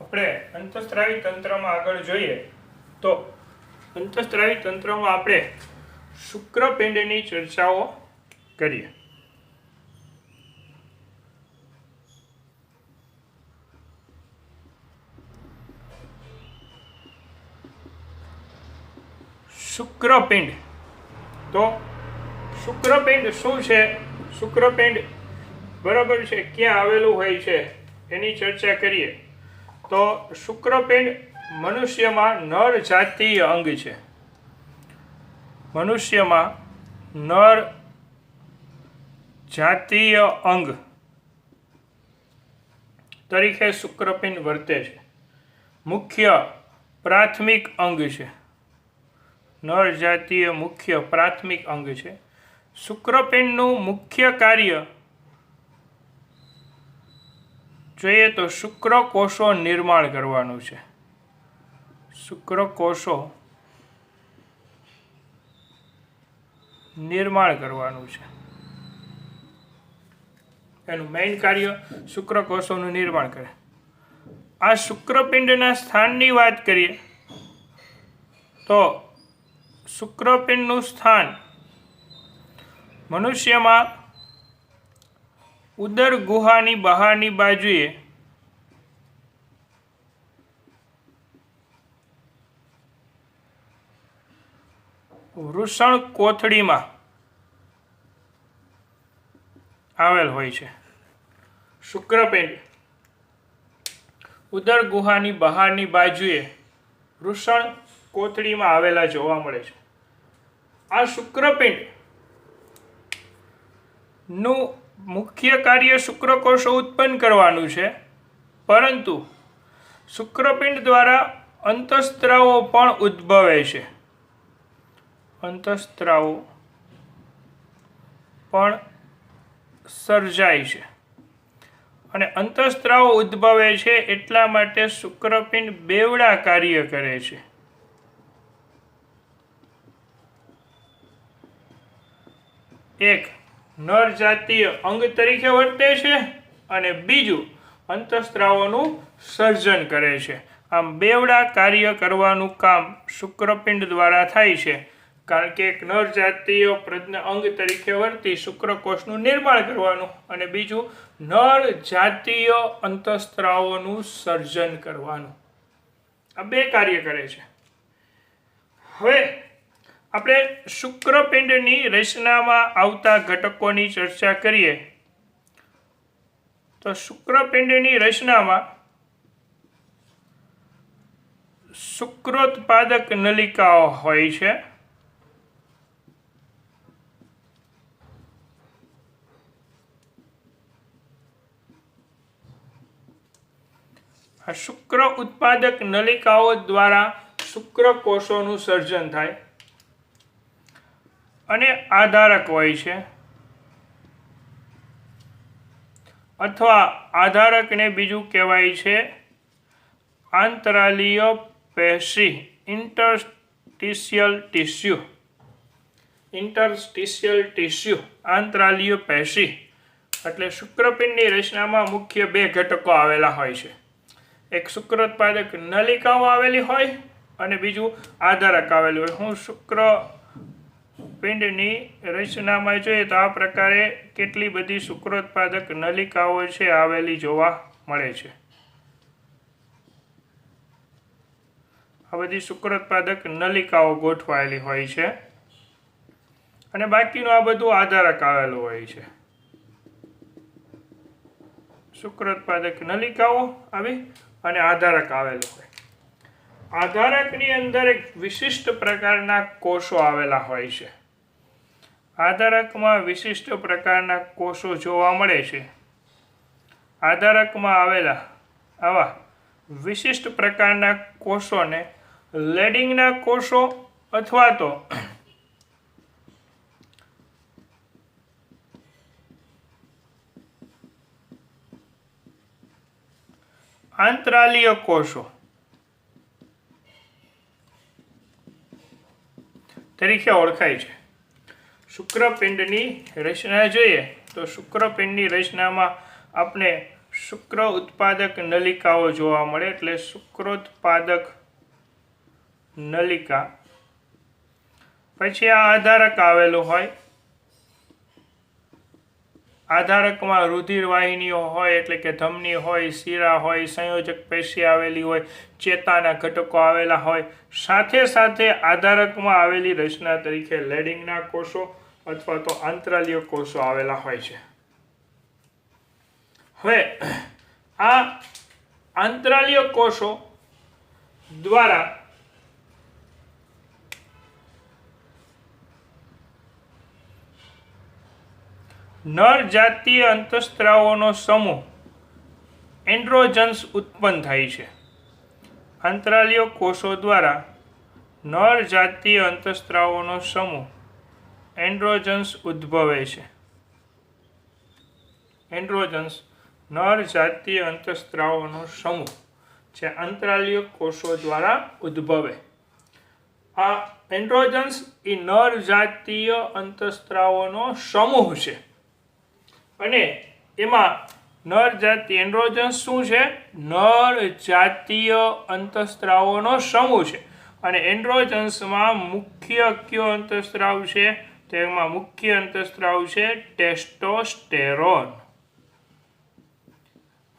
આપણે અંતઃસ્ત્રાવી તંત્રમાં આગળ જોઈએ તો અંતઃસ્ત્રાવી તંત્રમાં આપણે શુક્રપિંડની ચર્ચાઓ કરીએ. શુક્રપિંડ તો શુક્રપિંડ શું છે, શુક્રપિંડ બરાબર છે ક્યાં આવેલું હોય છે એની ચર્ચા કરીએ તો શુક્રપિંડ મનુષ્યમાં નર જાતીય અંગ છે. મનુષ્યમાં નર જાતીય અંગ તરીકે શુક્રપિંડ વર્તે છે. મુખ્ય પ્રાથમિક અંગ છે. નર જાતીય મુખ્ય પ્રાથમિક અંગ છે. શુક્રપિંડનું મુખ્ય કાર્ય જોઈએ તો શુક્રકોષો નિર્માણ કરવાનું છે. શુક્રકોષો નિર્માણ કરવાનું છે. એનું મેઇન કાર્ય શુક્રકોષોનું નિર્માણ કરે. આ શુક્રપિંડના સ્થાનની વાત કરીએ તો શુક્રપિંડનું સ્થાન મનુષ્યમાં ઉદર ગુહાની બહારની બાજુએ વૃષણ કોથળીમાં આવેલ હોય છે. શુક્રપિંડ ઉદર ગુહાની બહારની બાજુએ વૃષણ કોથળીમાં આવેલા જોવા મળે છે. આ શુક્રપિંડ નું મુખ્ય કાર્ય શુક્રકોષો ઉત્પન્ન કરવાનું છે, પરંતુ શુક્રપિંડ દ્વારા અંતઃસ્ત્રાવો પણ ઉદ્ભવે છે. અંતઃસ્ત્રાવો પણ સર્જાય છે અને અંતઃસ્ત્રાવો ઉદ્ભવે છે એટલા માટે શુક્રપિંડ બેવડા કાર્ય કરે છે. એક નર જાતીય અંગ તરીકે વર્તે છે અને બીજું અંતઃસ્ત્રાવોનું સર્જન કરે છે. આમ બેવડા કાર્ય કરવાનું કામ શુક્રપિંડ દ્વારા થાય છે, કારણ કે એક નર જાતીય પ્રજ્ઞ અંગ તરીકે વર્તી શુક્રકોષનું નિર્માણ કરવાનું અને બીજું નર જાતીય અંતઃસ્ત્રાવોનું સર્જન કરવાનું. આ બે કાર્ય કરે છે. હવે આપણે શુક્રપિંડની રચનામાં આવતા ઘટકોની ચર્ચા કરીએ તો શુક્રપિંડની રચનામાં શુક્રોત્પાદક નલિકાઓ હોય છે. આ શુક્ર ઉત્પાદક નલિકાઓ દ્વારા શુક્રકોષોનું સર્જન થાય અને આધારક હોય છે, અથવા આધારકને બીજું કહેવાય છે આંતરાલીય પેશી, ઇન્ટરસ્ટિશિયલ ટિશ્યુ. ઇન્ટરસ્ટિશિયલ ટિશ્યુ, આંતરાલીય પેશી. એટલે શુક્રપિંડની રચનામાં મુખ્ય બે ઘટકો આવેલા હોય છે. એક શુક્રોત્પાદક નલિકાઓ આવેલી હોય અને બીજું આધારક આવેલું હોય. હું શુક્રપિંડની રચનામાં જોઈએ તો આ પ્રકારે કેટલી બધી શુક્રોત્પાદક નલિકાઓ છે આવેલી જોવા મળે છે. આ બધી શુક્રોત્પાદક નલિકાઓ ગોઠવાયેલી હોય છે અને બાકીનું આ બધું આધારક આવેલું હોય છે. શુક્રોત્પાદક નલિકાઓ આવી અને આધારક આવેલું હોય. આધારકની અંદર એક વિશિષ્ટ પ્રકારના કોષો આવેલા હોય છે. આધારકમાં વિશિષ્ટ પ્રકારના કોષો જોવા મળે છે. આધારકમાં આવેલા આવા વિશિષ્ટ પ્રકારના કોષોને લેડિંગના કોષો અથવા તો આંતરાલીય કોષો તરીકે ઓળખાય છે. શુક્રપિંડની રચના જોઈએ તો શુક્રપિંડની રચનામાં આપણે શુક્ર ઉત્પાદક નલિકાઓ જોવા મળે, એટલે શુક્રોત્પાદક નલિકા. પછી આ આધારક આવેલું હોય, આધારકમાં રુધિર વાહિનીઓ હોય, એટલે કે ધમની હોય, શિરા હોય, સંયોજક પેશી આવેલી હોય, ચેતાના ઘટકો આવેલા હોય. સાથે સાથે આધારકમાં આવેલી રચના તરીકે લેડિંગના કોષો અથવા તો આંતરાલીય કોષો આવેલા હોય છે. હવે આ આંતરાલીય કોષો દ્વારા નર જાતીય અંતઃસ્ત્રાવોનો સમૂહ એન્ડ્રોજન્સ ઉત્પન્ન થાય છે. આંતરાલીય કોષો દ્વારા નર જાતીય અંતઃસ્ત્રાવોનો સમૂહ એન્ડ્રોજન્સ ઉદ્ભવે છે. એન્ડ્રોજન્સ નર જાતીય અંતઃસ્ત્રાવોનો સમૂહ જે આંતરાલીય કોષો દ્વારા ઉદ્ભવે. આ એન્ડ્રોજન્સ એ નર જાતીય અંતઃસ્ત્રાવોનો સમૂહ છે અને એમાં નર જાતીય એન્ડ્રોજન્સ શું છે? નર જાતીય અંતઃસ્ત્રાવોનો સમૂહ છે. અને એન્ડ્રોજન્સમાં મુખ્ય કયો અંતઃસ્ત્રાવ છે? તેમાં મુખ્ય અંતઃસ્ત્રાવ છે ટેસ્ટોસ્ટેરોન.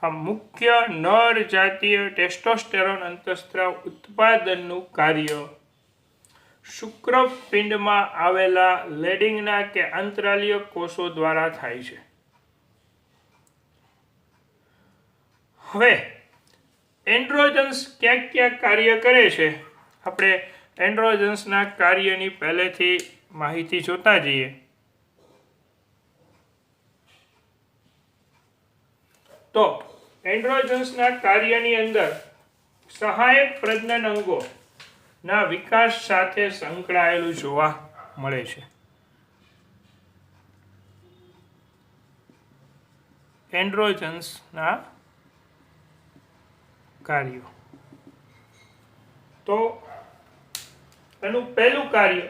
આ મુખ્ય નર જાતીય ટેસ્ટોસ્ટેરોન અંતઃસ્ત્રાવ ઉત્પાદનનું કાર્ય શુક્રપિંડમાં આવેલા લેડિંગના કે આંતરાલીય કોષો દ્વારા થાય છે. હવે એન્ડ્રોજન્સ ક્યાં ક્યાં કાર્ય કરે છે? આપણે એન્ડ્રોજન્સના કાર્યની પહેલેથી માહિતી જોતા જઈએ. તો એન્ડ્રોજન્સના કાર્યની અંદર સહાયક પ્રજનન અંગો ના વિકાસ સાથે સંકળાયેલું જોવા મળે છે. એન્ડ્રોજન્સના કાર્યો. તો એનું પહેલું કાર્ય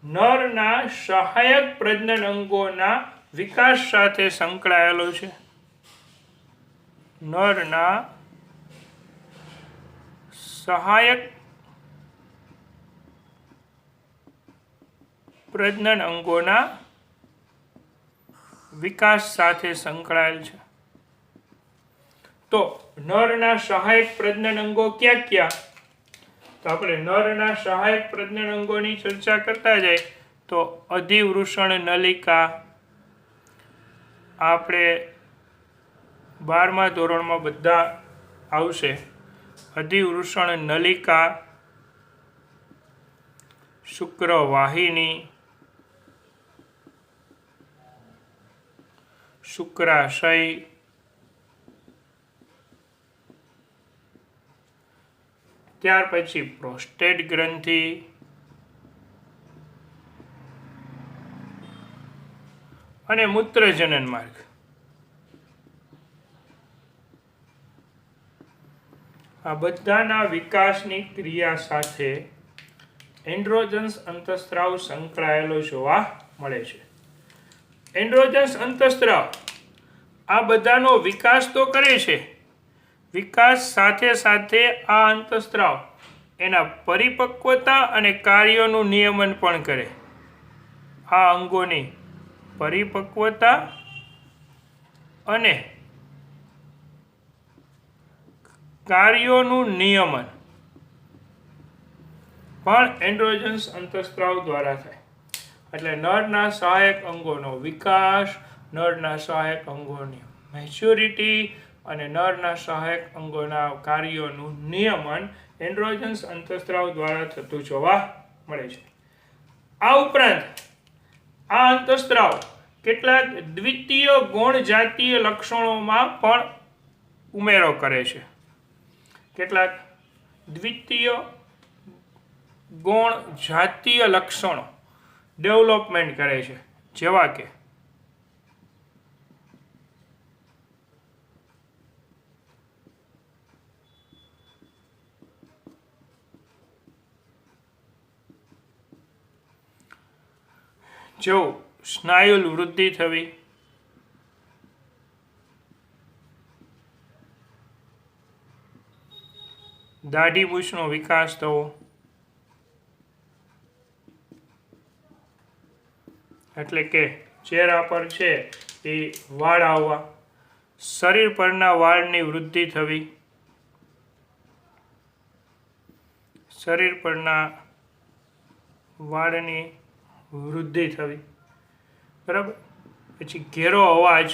નરના સહાયક પ્રજનન અંગોના વિકાસ સાથે સંકળાયેલો છે. નરના સહાયક પ્રજનન અંગોના વિકાસ સાથે સંકળાયેલ છે. તો નરના સહાયક પ્રજનન અંગો ક્યાં ક્યાં? તો આપણે નરના સહાયક પ્રજનન અંગોની ચર્ચા કરતા જાય તો અધિવૃષણ નલિકા આપણે 12મા ધોરણમાં બધા આવશે. અધિવૃષણ નલિકા, શુક્રવાહિની, શુક્રાશય, ત્યાર પછી પ્રોસ્ટેટ ગ્રંથિ, અને મૂત્રજનન માર્ગ. આ બધાના વિકાસની ક્રિયા સાથે એન્ડ્રોજન્સ અંતઃસ્ત્રાવ સંકળાયેલો જોવા મળે છે. એન્ડ્રોજન્સ અંતઃસ્ત્રાવ આ બધાનો વિકાસ તો કરે છે. વિકાસ સાથે સાથે આ અંતઃસ્ત્રાવ એના પરિપક્વતા અને કાર્યોનું નિયમન પણ કરે. આ અંગોની પરિપક્વતા અને કાર્યોનું નિયમન પણ એન્ડ્રોજન્સ અંતઃસ્ત્રાવ દ્વારા થાય. એટલે નરના સહાયક અંગોનો વિકાસ, નરના સહાયક અંગોની મેચ્યોરિટી અને નરના સહાયક અંગોના કાર્યોનું નિયમન એન્ડ્રોજન્સ અંતઃસ્ત્રાવ દ્વારા થતું જોવા મળે છે. આ ઉપરાંત આ અંતઃસ્ત્રાવ કેટલાક દ્વિતીય ગૌણ જાતીય લક્ષણોમાં પણ ઉમેરો કરે છે. કેટલાક દ્વિતીય ગૌણ જાતીય લક્ષણો ડેવલપમેન્ટ કરે છે, જેવા કે જો સ્નાયુલ વૃદ્ધિ થવી, દાઢી મૂછનો વિકાસ થવો, એટલે કે ચહેરા પર છે એ વાળ આવવા, શરીર પરના વાળની વૃદ્ધિ થવી, શરીર પરના વાળની વૃદ્ધિ થવી, બરાબર. પછી ઘેરો અવાજ,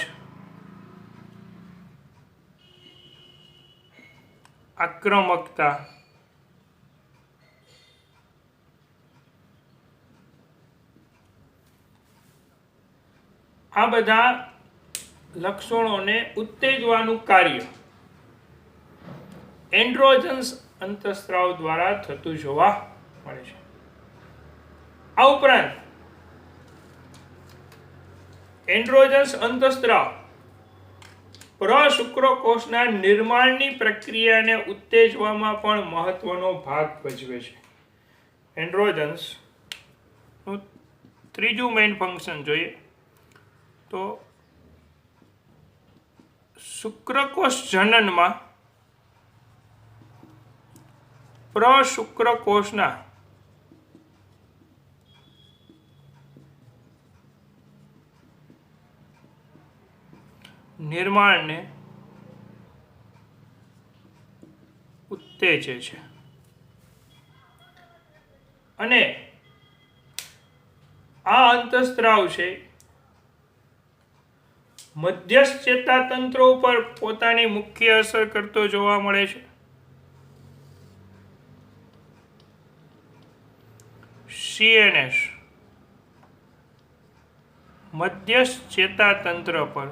આક્રમકતા, આ બધા લક્ષણોને ઉત્તેજવાનું કાર્ય એન્ડ્રોજન્સ અંતઃસ્ત્રાવ દ્વારા થતું જોવા મળે છે. આ ઉપરાંત એન્ડ્રોજન્સ અંતઃસ્ત્રાવ પ્રશુક્રકોષના નિર્માણની પ્રક્રિયાને ઉત્તેજવામાં પણ મહત્વનો ભાગ ભજવે છે. એન્ડ્રોજન્સનું ત્રીજું મેઇન ફંક્શન જોઈએ તો શુક્રકોષ જનનમાં પ્રશુક્રકોષના નિર્માણને ઉત્તેજે છે અને આ અંતઃસ્ત્રાવ છે મધ્યસ્થ ચેતાતંત્ર ઉપર પોતાની મુખ્ય અસર કરતો જોવા મળે છે. CNS મધ્યસ્થ ચેતાતંત્ર પર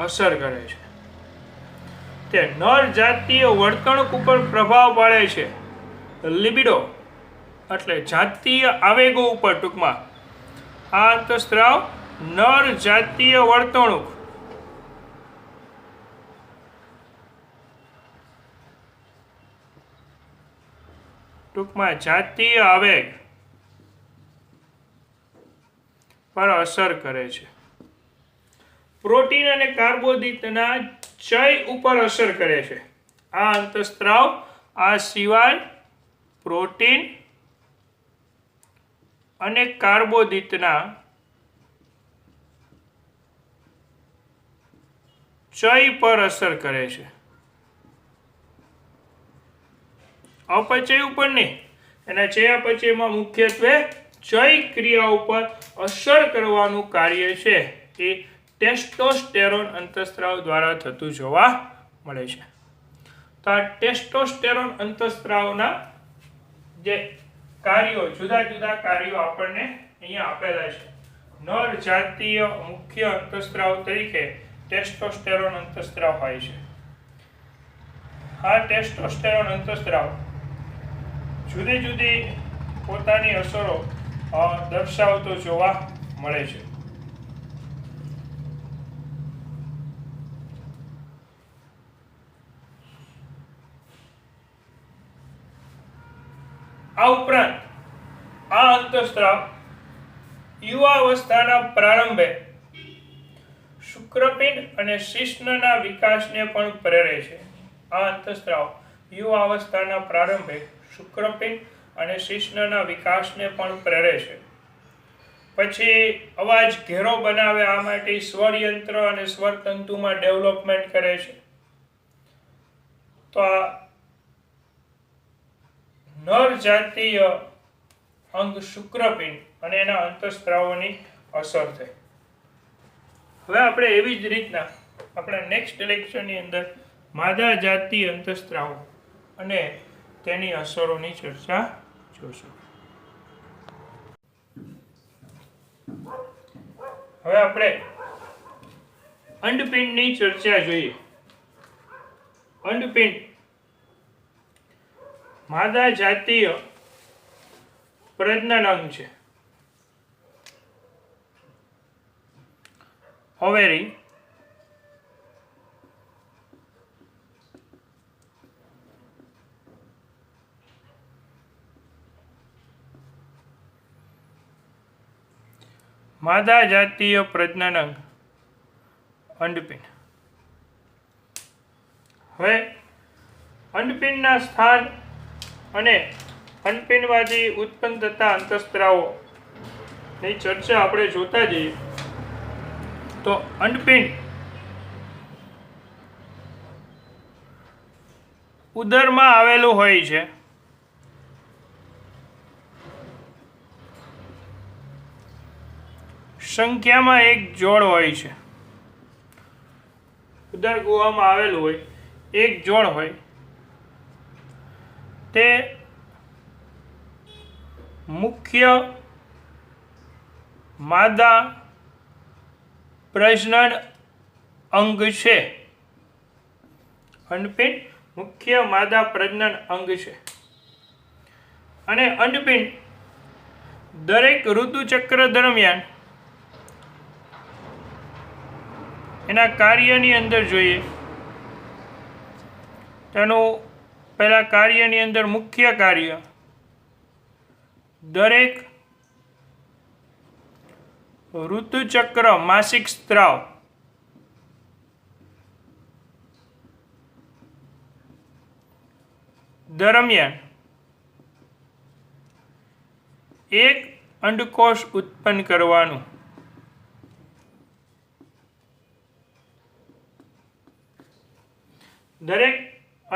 અસર કરે છે. તે નર જાતીય વર્તણૂક ઉપર પ્રભાવ પાડે છે. લિબિડો એટલે જાતીય આવેગો ઉપર, ટૂંકમાં આ અંતઃસ્ત્રાવ નર જાતીય વર્તણૂક ટૂંકમાં જાતીય આવેગ પર અસર કરે છે. પ્રોટીન અને કાર્બોદિતના ચય ઉપર અસર કરે છે. આ અંતઃસ્ત્રાવ આ સિવાય પ્રોટીન અને કાર્બોદિતના ચય પર અસર કરે છે. અપચય ઉપર નહીં, એના ચયાપચયમાં મુખ્યત્વે ચય ક્રિયા ઉપર અસર કરવાનું કાર્ય છે એ ટેસ્ટોસ્ટેરોન અંતઃસ્ત્રાવ દ્વારા થતું જોવા મળે છે. તો આ ટેસ્ટોસ્ટેરોન અંતઃસ્ત્રાવના જે કાર્યો, જુદા જુદા કાર્યો આપણને અહીંયા આપેલા છે. નર જાતીય મુખ્ય અંતઃસ્ત્રાવ તરીકે ટેસ્ટોસ્ટેરોન અંતઃસ્ત્રાવ હોય છે. આ ટેસ્ટોસ્ટેરોન અંતઃસ્ત્રાવ જુદી જુદી પોતાની અસરો દર્શાવતો જોવા મળે છે. આ ઉપરાંત આ અંતઃસ્ત્રાવ યુવાવસ્થાના પ્રારંભે શુક્રપિંડ અને શિશ્નના વિકાસને પણ પ્રેરે છે. આ અંતઃસ્ત્રાવ યુવાવસ્થાના પ્રારંભે શુક્રપિંડ અને શિશ્નના વિકાસને પણ પ્રેરે છે. પછી અવાજ ઘેરો બનાવે આ માટે સ્વરયંત્ર અને સ્વરતંતુમાં ડેવલપમેન્ટ કરે છે. તો આ નર જાતીય અંગ શુક્રપિંડ અને એના અંતઃસ્ત્રાવોની અસર થઈ. હવે આપણે એવી જ રીતના આપણા નેક્સ્ટ લેક્ચરની અંદર માદા જાતીય અંતઃસ્ત્રાવો અને તેની અસરોની ચર્ચા જોશું. હવે આપણે અંડપિંડની ચર્ચા જોઈએ. અંડપિંડ માદા જાતીય પ્રજનન અંગ છે. ઓવેરી માદા જાતીય પ્રજનન અંગ અંડપિંડ. હવે અંડપિંડના સ્થાન અને અંડપિંડમાંથી ઉત્પન્ન થતા અંતઃસ્ત્રાવોની ચર્ચા આપણે જોતા જઈએ તો અંડપિંડ ઉદરમાં આવેલું હોય છે. સંખ્યામાં એક જોડ હોય છે. ઉદર ગુહામાં આવેલું હોય એક જોડ હોય. તે મુખ્ય માદા પ્રજનન અંગ છે. અંડપિંડ મુખ્ય માદા પ્રજનન અંગ છે અને અંડપિંડ દરેક ઋતુચક્ર દરમિયાન એના કાર્યની અંદર જોઈએ તેનું પહેલા કાર્યની અંદર મુખ્ય કાર્ય દરેક ઋતુચક્ર માસિક સ્ત્રાવ દરમિયાન એક અંડકોષ ઉત્પન્ન કરવાનું. દરેક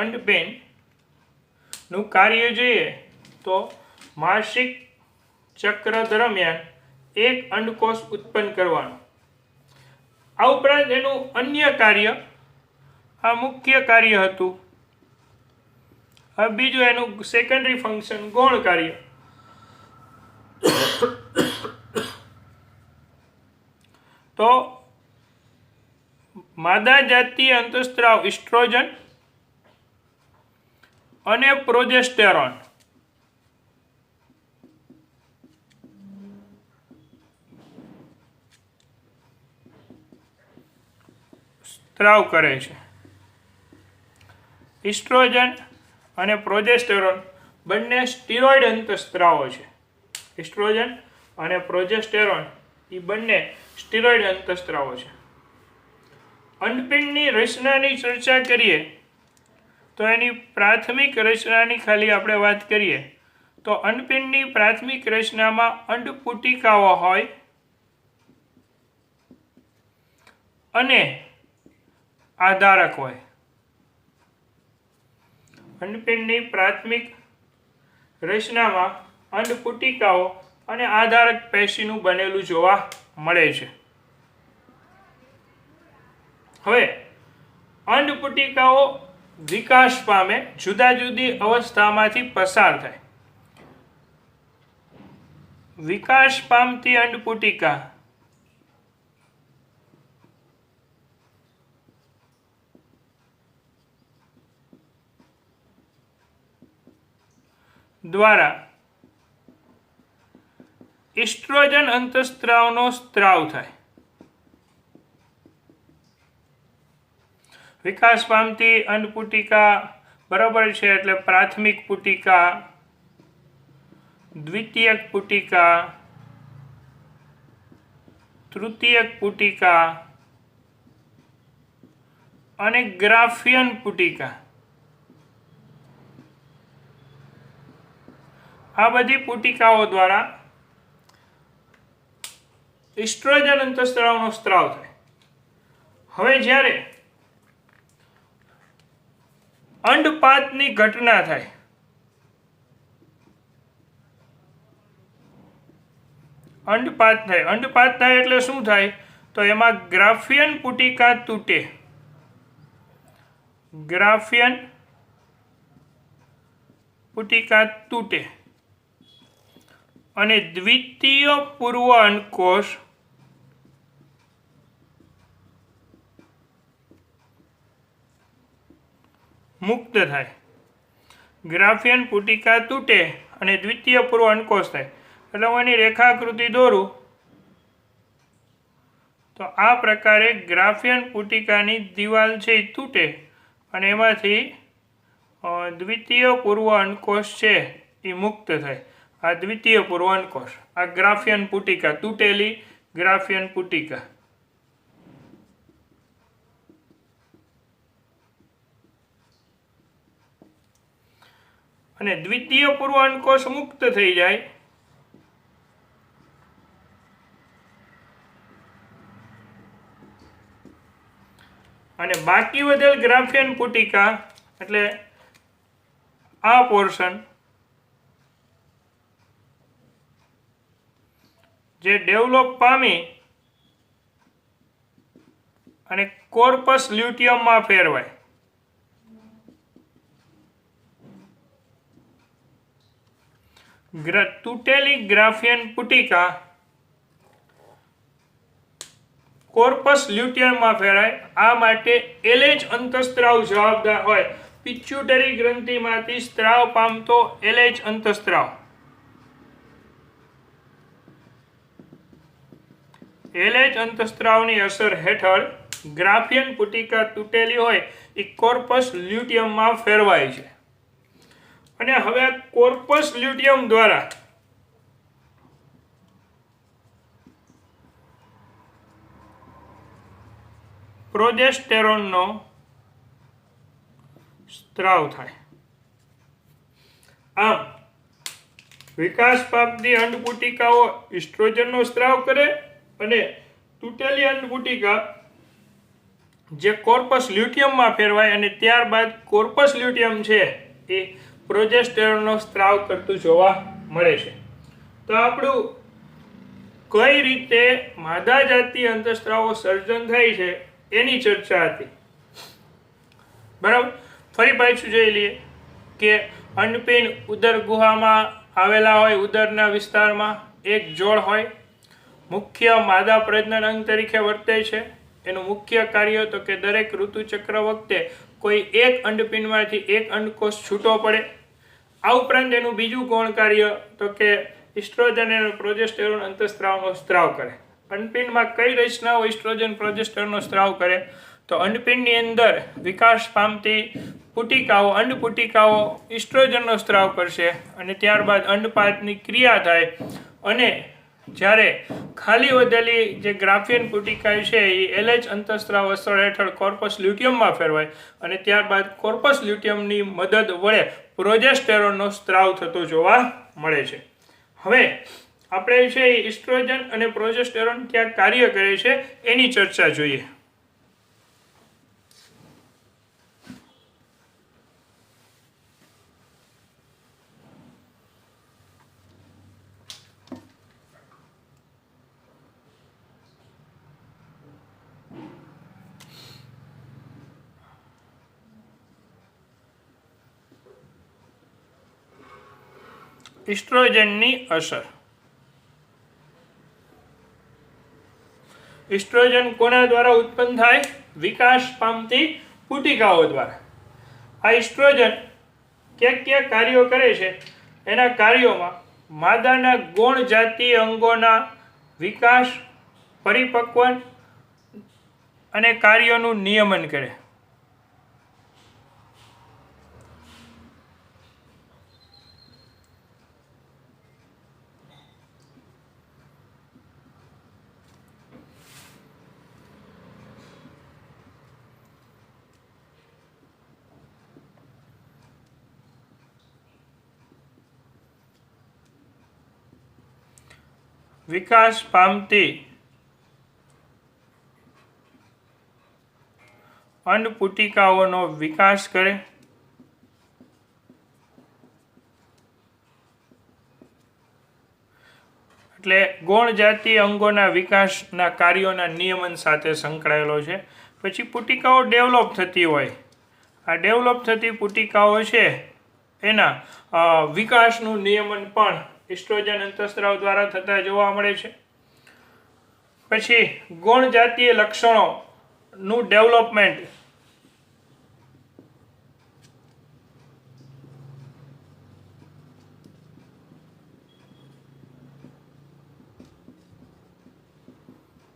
અંડપિંડનું કાર્ય જોઈએ તો માસિક ચક્ર દરમિયાન એક અંડકોષ ઉત્પન્ન કરવાનું. આ ઉપરાંત એનું અન્ય કાર્ય આ મુખ્ય કાર્ય હતું. હવે બીજું એનું સેકન્ડરી ફંક્શન ગૌણ કાર્ય. તો માદા જાતીય અંતઃસ્ત્રાવ ઇસ્ટ્રોજન અને પ્રોજેસ્ટેરોન સ્ત્રાવ કરે છે. ઇસ્ટ્રોજન અને પ્રોજેસ્ટેરોન બંને સ્ટીરોઇડ અંતઃસ્ત્રાવો છે. ઇસ્ટ્રોજન અને પ્રોજેસ્ટેરોન એ બંને સ્ટીરોઇડ અંતઃસ્ત્રાવો છે. અંડપિંડની રચનાની ચર્ચા કરીએ તો એની પ્રાથમિક રચનાની ખાલી આપણે વાત કરીએ તો અંડપિંડની પ્રાથમિક રચનામાં અંડપુટિકાઓ હોય અને આધારક હોય. અંડપિંડની પ્રાથમિક રચનામાં અંડપુટિકાઓ અને આધારક પેશીનું બનેલું જોવા મળે છે. હવે અંડપુટિકાઓ વિકાસ પામે, જુદા જુદી અવસ્થામાંથી પસાર થાય. વિકાસ પામતી અંડપુટિકા દ્વારા ઇસ્ટ્રોજન અંતઃસ્ત્રાવનો સ્ત્રાવ થાય. વિકાસ પામતી અંડપુટિકા બરાબર છે એટલે પ્રાથમિક પુટિકા, દ્વિતીયક પુટિકા, તૃતીયક પુટિકા અને ગ્રાફિયન પુટિકા. આ બધી પુટિકાઓ દ્વારા ઇસ્ટ્રોજન અંતઃસ્ત્રાવનો સ્ત્રાવ થાય. હવે જ્યારે અંડપાતની ઘટના થાય અંડપાત થાય એટલે શું થાય તો એમાં ગ્રાફિયન પુટિકા તૂટે. ગ્રાફિયન પુટિકા તૂટે અને દ્વિતીય પૂર્વ અંડકોષ મુક્ત થાય. ગ્રાફિયન પુટિકા તૂટે અને દ્વિતીય પૂર્વ અંડકોષ થાય. એટલે હું એની રેખાકૃતિ દોરું તો આ પ્રકારે ગ્રાફિયન પુટિકાની દિવાલ છે એ તૂટે અને એમાંથી દ્વિતીય પૂર્વ અંડકોષ છે એ મુક્ત થાય. આ દ્વિતીય પૂર્વ અંડકોષ, આ ગ્રાફિયન પુટિકા, તૂટેલી ગ્રાફિયન પુટિકા. અને દ્વિતીય પૂર્વાંડકોષ મુક્ત થઈ જાય અને બાકી વધેલ ગ્રાફિયન પુટિકા એટલે આ પોર્શન જે ડેવલપ પામી અને કોર્પસ લ્યુટિયમમાં ફેરવાય. તૂટેલી ગ્રાફિયન પુટિકા કોર્પસ લ્યુટિયમમાં ફેરાય. આ માટે LH અંતઃસ્ત્રાવ જવાબદાર હોય. પિચ્યુટરી ગ્રંથિમાંથી સ્ત્રાવ પામતો LH અંતઃસ્ત્રાવ. LH અંતઃસ્ત્રાવની અસર હેઠળ ગ્રાફિયન પુટિકા તૂટેલી હોય એ કોર્પસ લ્યુટિયમમાં ફેરવાય છે. અને હવે આ કોર્પસ લ્યુટિયમ દ્વારા પ્રોજેસ્ટેરોનનો સ્ત્રાવ થાય. આમ વિકાસ પામતી અંડપુટિકાઓ ઇસ્ટ્રોજનનો સ્ત્રાવ કરે અને તૂટેલી અંડપુટિકા જે કોર્પસ લ્યુટિયમમાં ફેરવાય અને ત્યારબાદ કોર્પસ લ્યુટિયમ છે એ પ્રોજેસ્ટેરોનનો સ્ત્રાવ કરતું જોવા મળે છે. તો આપણું કઈ રીતે માદા જાતીય અંતઃસ્ત્રાવો સર્જન થાય છે એની ચર્ચા હતી. બરાબર. ફરી પાછું જોઈ લઈએ કે અંડપિંડ ઉદર ગુહામાં આવેલા હોય. ઉદરના વિસ્તારમાં એક જોડ હોય. મુખ્ય માદા પ્રજનન અંગ તરીકે વર્તે છે. એનું મુખ્ય કાર્ય તો કે દરેક ઋતુચક્ર વખતે કોઈ એક અંડપિંડમાંથી એક અંડકોષ છૂટો પડે. આ ઉપરાંત એનું બીજું ગૌણ કાર્ય તો કે ઇસ્ટ્રોજન અને પ્રોજેસ્ટેરોન અંતઃસ્ત્રાવનો સ્ત્રાવ કરે. અંડપિંડમાં કઈ રચનાઓ ઇસ્ટ્રોજન પ્રોજેસ્ટેરોનનો સ્ત્રાવ કરે? તો અંડપિંડની અંદર વિકાસ પામતી પુટિકાઓ અંડપુટિકાઓ ઇસ્ટ્રોજનનો સ્ત્રાવ કરશે અને ત્યારબાદ અંડપાતની ક્રિયા થાય અને જ્યારે ખાલી વધેલી જે ગ્રાફિયન પુટિકા છે એ LH અંતઃસ્ત્રાવ અસર હેઠળ કોર્પસ લ્યુટિયમમાં ફેરવાય અને ત્યારબાદ કોર્પસ લ્યુટિયમની મદદ વડે પ્રોજેસ્ટેરોનનો સ્ત્રાવ થતો જોવા મળે છે. હવે આપણે છે એ ઇસ્ટ્રોજન અને પ્રોજેસ્ટેરોન ક્યાં કાર્ય કરે છે એની ચર્ચા જોઈએ. ઇસ્ટ્રોજનની અસર. ઇસ્ટ્રોજન કોના દ્વારા ઉત્પન્ન થાય? વિકાસ પામતી પુટિકાઓ દ્વારા. આ ઇસ્ટ્રોજન કયા કાર્યો કરે છે? એના કાર્યોમાં માદાના ગૌણ જાતીય અંગોના વિકાસ, પરિપક્વન અને કાર્યોનું નિયમન કરે. વિકાસ પામતી અંડપુટિકાઓનો વિકાસ કરે. એટલે ગૌણ જાતીય અંગોના વિકાસના કાર્યોના નિયમન સાથે સંકળાયેલો છે. પછી પુટિકાઓ ડેવલપ થતી હોય. આ ડેવલપ થતી પુટિકાઓ છે એના વિકાસનું નિયમન પણ ઇસ્ટ્રોજન અંતઃસ્ત્રાવ દ્વારા થતા જોવા મળે છે. પછી ગૌણ જાતીય લક્ષણોનું ડેવલપમેન્ટ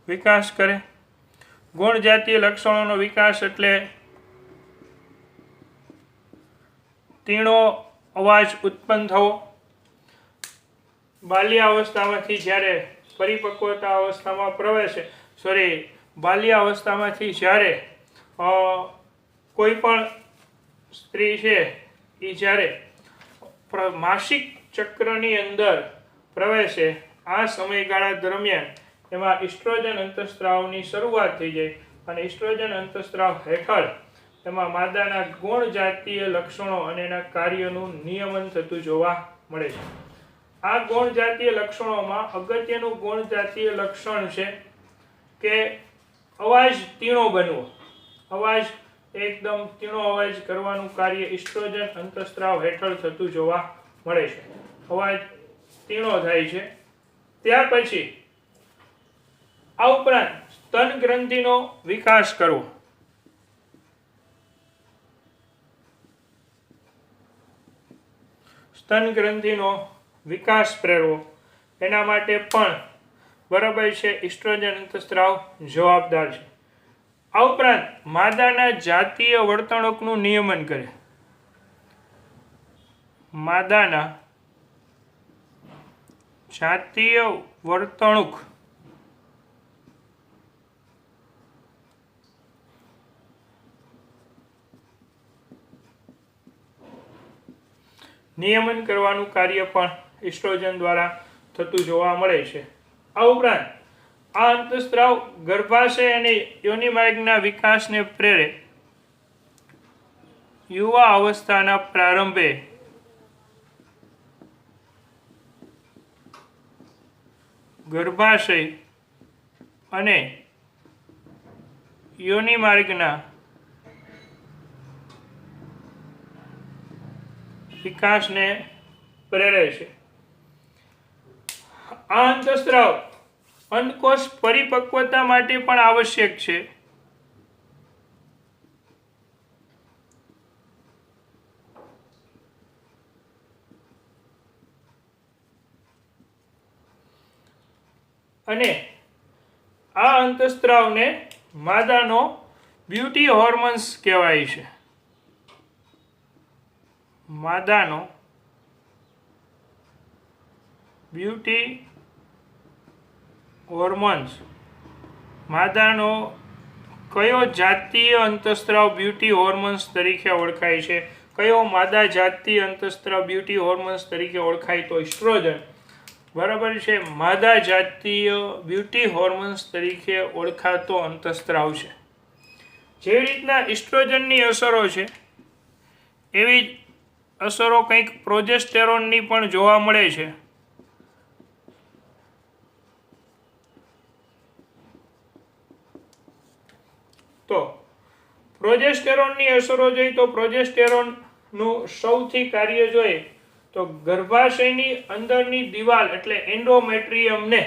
વિકાસ કરે. ગૌણ જાતીય લક્ષણોનો વિકાસ એટલે તીણો અવાજ ઉત્પન્ન થવો. બાલ્યાવસ્થામાંથી જ્યારે પરિપક્વતા અવસ્થામાં પ્રવેશે બાલ્યાવસ્થામાંથી જ્યારે કોઈ પણ સ્ત્રી છે એ જ્યારે માસિક ચક્રની અંદર પ્રવેશે આ સમયગાળા દરમિયાન એમાં ઇસ્ટ્રોજન અંતઃસ્ત્રાવની શરૂઆત થઈ જાય અને ઇસ્ટ્રોજન અંતઃસ્ત્રાવ હેઠળ એમાં માદાના ગુણ જાતીય લક્ષણો અને એના કાર્યનું નિયમન થતું જોવા મળે છે. આ ગુણ જાતીય લક્ષણોમાં અગત્યનું ગુણ જાતીય લક્ષણ છે કે અવાજ તીણો બનવો. અવાજ એકદમ તીણો અવાજ કરવાનું કાર્ય ઇસ્ટ્રોજન અંતઃસ્ત્રાવ હેઠળ થતું જોવા મળે છે. અવાજ તીણો થાય છે. ત્યાર પછી આ ઉપરાંત સ્તન ગ્રંથિનો વિકાસ કરવો. સ્તન ગ્રંથિનો વિકાસ પ્રેરવો એના માટે પણ બરાબર છે ઇસ્ટ્રોજન અંતઃસ્ત્રાવ જવાબદાર છે. આ ઉપરાંત માદાના જાતીય વર્તણૂકનું નિયમન કરે. માદાના જાતીય વર્તણૂક નિયમન કરવાનું કાર્ય પણ ઇસ્ટ્રોજન દ્વારા થતું જોવા મળે છે. આ ઉપરાંત આ અંતઃસ્ત્રાવ ગર્ભાશય અને યોનિમાર્ગના વિકાસને પ્રેરે. યુવા અવસ્થાના પ્રારંભે ગર્ભાશય અને યોનિમાર્ગના વિકાસને પ્રેરે છે. આ અંતઃસ્ત્રાવ અંડકોષ પરિપક્વતા માટે પણ આવશ્યક છે. અને આ અંતઃસ્ત્રાવને માદાનો બ્યુટી હોર્મોન્સ કહેવાય છે. માદાનો બ્યુટી હોર્મોન્સ. માદાનો કયો જાતીય અંતઃસ્ત્રાવ બ્યુટી હોર્મોન્સ તરીકે ઓળખાય છે? કયો માદા જાતીય અંતઃસ્ત્રાવ બ્યુટી હોર્મોન્સ તરીકે ઓળખાય? તો ઇસ્ટ્રોજન. બરાબર છે. માદા જાતીય બ્યુટી હોર્મોન્સ તરીકે ઓળખાતો અંતઃસ્ત્રાવ છે. જે રીતના ઇસ્ટ્રોજનની અસરો છે એવી જ અસરો કંઈક પ્રોજેસ્ટેરોનની પણ જોવા મળે છે. તો પ્રોજેસ્ટેરોનની અસરો જોઈએ તો પ્રોજેસ્ટેરોનનું સૌથી કાર્ય જોઈએ તો ગર્ભાશયની અંદરની દિવાલ એટલે એન્ડોમેટ્રિયમને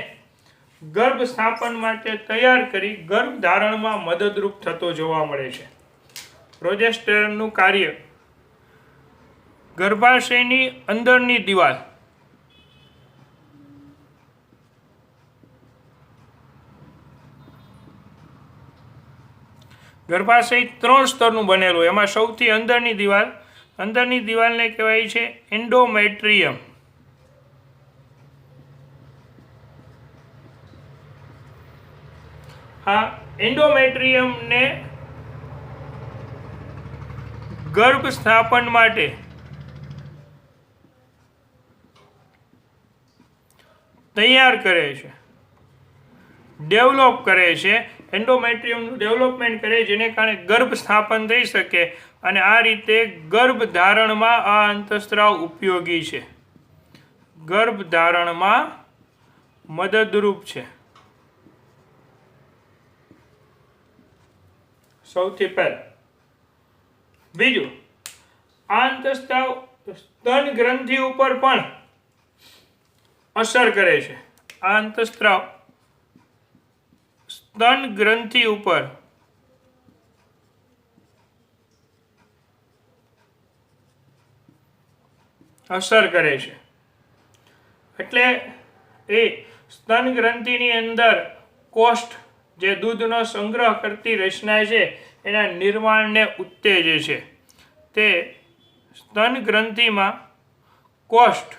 ગર્ભ સ્થાપન માટે તૈયાર કરી ગર્ભ ધારણમાં મદદરૂપ થતો જોવા મળે છે. પ્રોજેસ્ટેરોનનું કાર્ય ગર્ભાશયની અંદરની દિવાલ ગર્ભાશય 3 સ્તરનું બનેલું. એમાં સૌથી અંદરની દિવાલને કહેવાય છે એન્ડોમેટ્રિયમ. આ એન્ડોમેટ્રિયમને ગર્ભ સ્થાપન માટે તૈયાર કરે છે, ડેવલપ કરે છે. એન્ડોમેટ્રિયમનું ડેવલપમેન્ટ કરે જેને કારણે ગર્ભ સ્થાપન થઈ શકે અને આ રીતે ગર્ભ ધારણમાં આ અંતઃસ્ત્રાવ ઉપયોગી છે. ગર્ભ ધારણમાં મદદરૂપ છે. સૌથી પહેલા. બીજું, આ અંતઃસ્ત્રાવ સ્તન ગ્રંથિ ઉપર પણ અસર કરે છે. આ અંતઃસ્ત્રાવ સ્તન ગ્રંથિ ઉપર અસર કરે છે. એટલે એ સ્તન ગ્રંથિની અંદર કોષ્ઠ જે દૂધનો સંગ્રહ કરતી રચના છે એના નિર્માણને ઉત્તેજે છે. તે સ્તન ગ્રંથિમાં કોષ્ઠ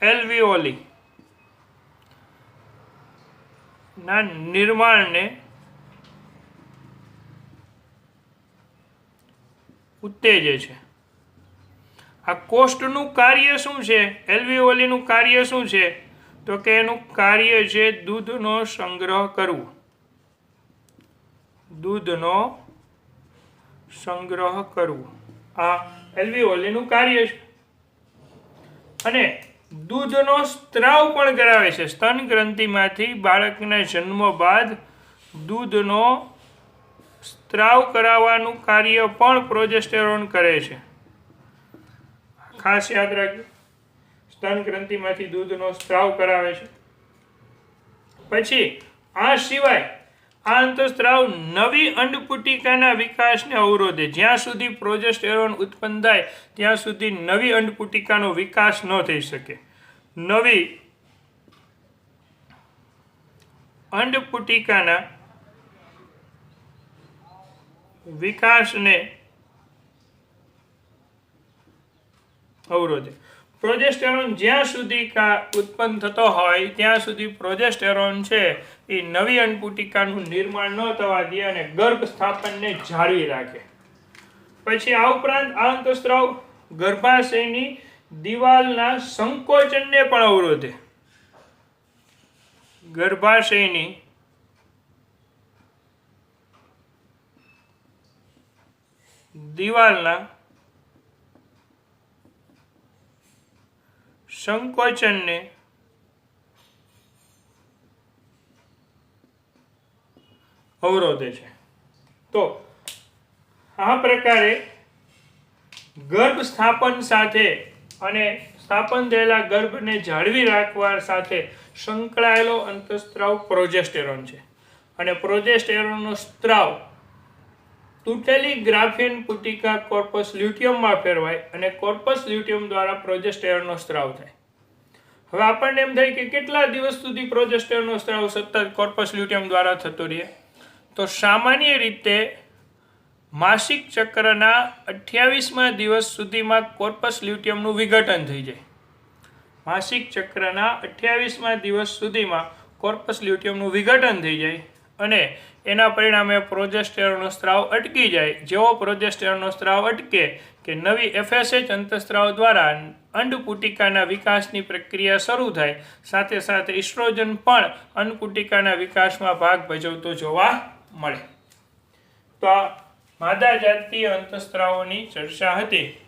એલ્વિઓલી ના નિર્માણને ઉત્તેજે છે. આ કોષ્ટનું કાર્ય શું છે? એલ્વિઓલીનું કાર્ય શું છે? તો કે એનું કાર્ય છે દૂધનો સંગ્રહ કરવો. દૂધનો સંગ્રહ કરવો આ એલ્વિઓલીનું કાર્ય છે. અને દૂધનો સ્ત્રાવ પણ કરાવે છે. સ્તન ગ્રંથિમાંથી બાળકના જન્મ બાદ દૂધનો સ્ત્રાવ કરાવવાનું કાર્ય પણ પ્રોજેસ્ટેરોન કરે છે. ખાસ યાદ રાખજો, સ્તન ગ્રંથિમાંથી દૂધનો સ્ત્રાવ કરાવે છે. પછી આ સિવાય આ અંતઃસ્ત્રાવ નવી અંડપુટિકાના વિકાસને અવરોધે. જ્યાં સુધી પ્રોજેસ્ટેરોન ઉત્પન્ન થાય ત્યાં સુધી નવી અંડપુટિકાનો વિકાસ ન થઈ શકે. નવી અંડપુટિકાના વિકાસને અવરોધે. પ્રોજેસ્ટેરોન જ્યાં સુધી ઉત્પન્ન થતો હોય ત્યાં સુધી પ્રોજેસ્ટેરોન છે એ નવી અંડપુટિકાનું નિર્માણ ન થવા દે અને ગર્ભ સ્થાપનને જાળવી રાખે. પછી આ ઉપરાંત આ અંતઃસ્ત્રાવ ગર્ભાશયની દિવાલના સંકોચનને પણ અવરોધે. ગર્ભાશયની દિવાલના સંકોચનને અવરોધે છે. તો આ પ્રકારે ગર્ભ સ્થાપન સાથે અને સ્થાપન થયેલા ગર્ભને જાળવી રાખવા સાથે સંકળાયેલો અંતઃસ્ત્રાવ પ્રોજેસ્ટેરોન છે. અને પ્રોજેસ્ટેરોનનો સ્ત્રાવ તૂટેલી ગ્રાફિયન પુટિકા કોર્પસ લ્યુટિયમમાં ફેરવાય અને કોર્પસ લ્યુટિયમ દ્વારા પ્રોજેસ્ટેરોનનો સ્ત્રાવ થાય. હવે આપણને એમ થાય કે કેટલા દિવસ સુધી પ્રોજેસ્ટેરોનનો સ્ત્રાવ સતત કોર્પસ લ્યુટિયમ દ્વારા થતો રહે? તો સામાન્ય રીતે માસિક ચક્રના 28મા દિવસ સુધીમાં કોર્પસ લ્યુટિયમનું વિઘટન થઈ જાય. માસિક ચક્રના 28મા દિવસ સુધીમાં કોર્પસ લ્યુટિયમનું વિઘટન થઈ જાય અને એના પરિણામે પ્રોજેસ્ટેરોનનો સ્ત્રાવ અટકી જાય. જેવો પ્રોજેસ્ટેરોનનો સ્ત્રાવ અટકે કે નવી FSH અંતઃસ્ત્રાવ દ્વારા અંડપુટિકાના વિકાસની પ્રક્રિયા શરૂ થાય. સાથે સાથે ઇસ્ટ્રોજન પણ અંડપુટિકાના વિકાસમાં ભાગ ભજવતો જોવા મળે. તો આ માદા જાતીય અંતઃસ્ત્રાવોની ચર્ચા હતી.